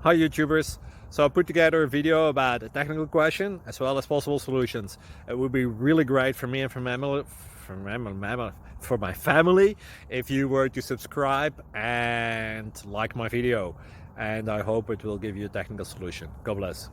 Hi YouTubers! So I put together a video about a technical question as well as possible solutions. It would be really great for me and for my family if you were to subscribe and like my video, and I hope it will give you a technical solution. God bless.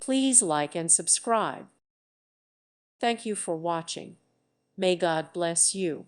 Please like and subscribe. Thank you for watching. May God bless you.